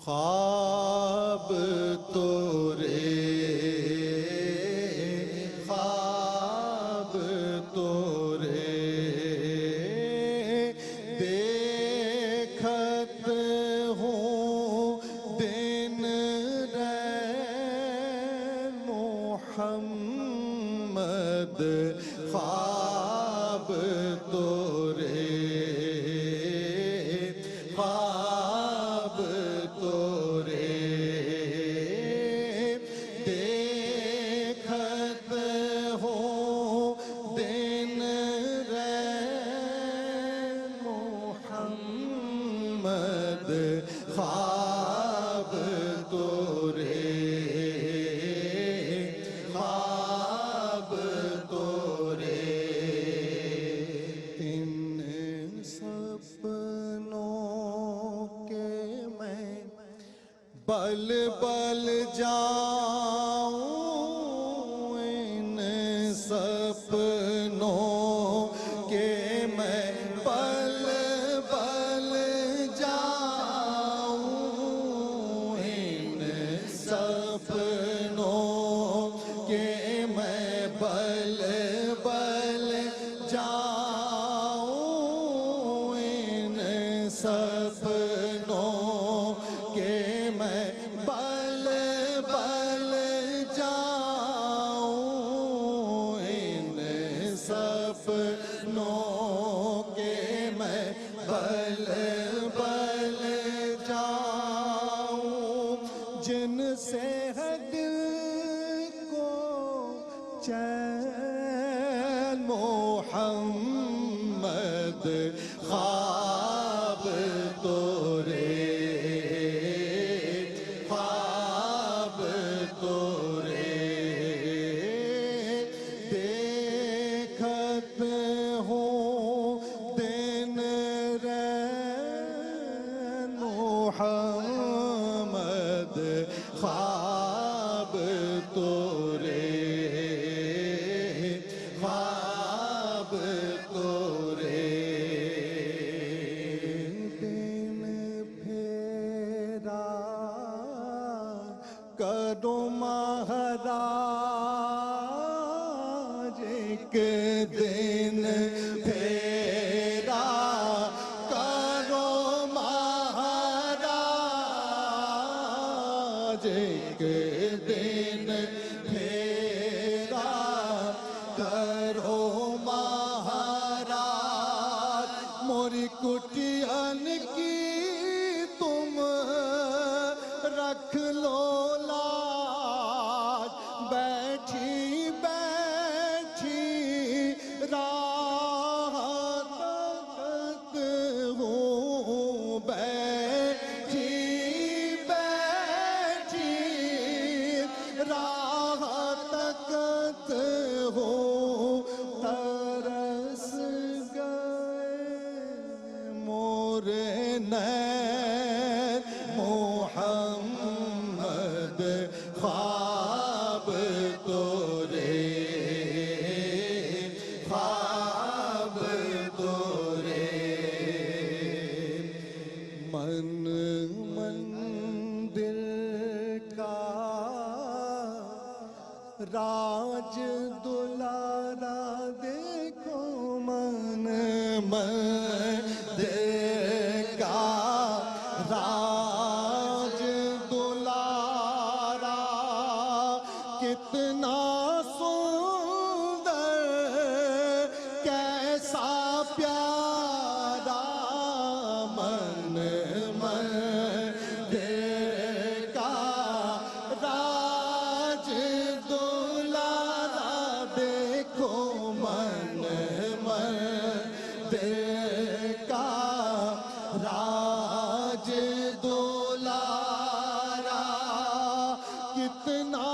ख्वाब तोरे ख्वाब तोरे देखत हूँ दिन रैन मोहम्मद ख्वाब तोरे ख्वाब तोरे देखत हो दिन रैन मोहम्मद ख्वाब तोरे ख्वाब तोरे इन सपनों के मैं बल बल जाऊं इन सपनों के मैं बल बल जाऊं इन सपनों के मैं बल बल जाऊं इन सपनों के मैं बल बल जाऊं इन सपनों के मैं बल बल जाऊं जिनसे है दिल को चैन मोहम्मद ख्वाब तोरे ख्वाब तोरे देखत हूँ दिन रैन मोहम्मद ख्वाब तोरे ख्वाब तोरे दिन फेरा करो महाराज एक दिन फेरा करो महाराज एक दिन फेरा करो महाराज मोरी कुटियन की तुम रख लो लाज बैठी बैठी राहत हूँ बैठी बैठी राहत हूँ तरस गए मोरे नैन मोहम्मद ख्वाब तोरे ख्वाब तोरे मन मंदिर का राज दुलारा देखो मन मंदिर का राज दुलारा कितना सुंदर कैसा प्यारा मन मंदिर का राज दुलारा देखो मन मंदिर का राज दुलारा कितना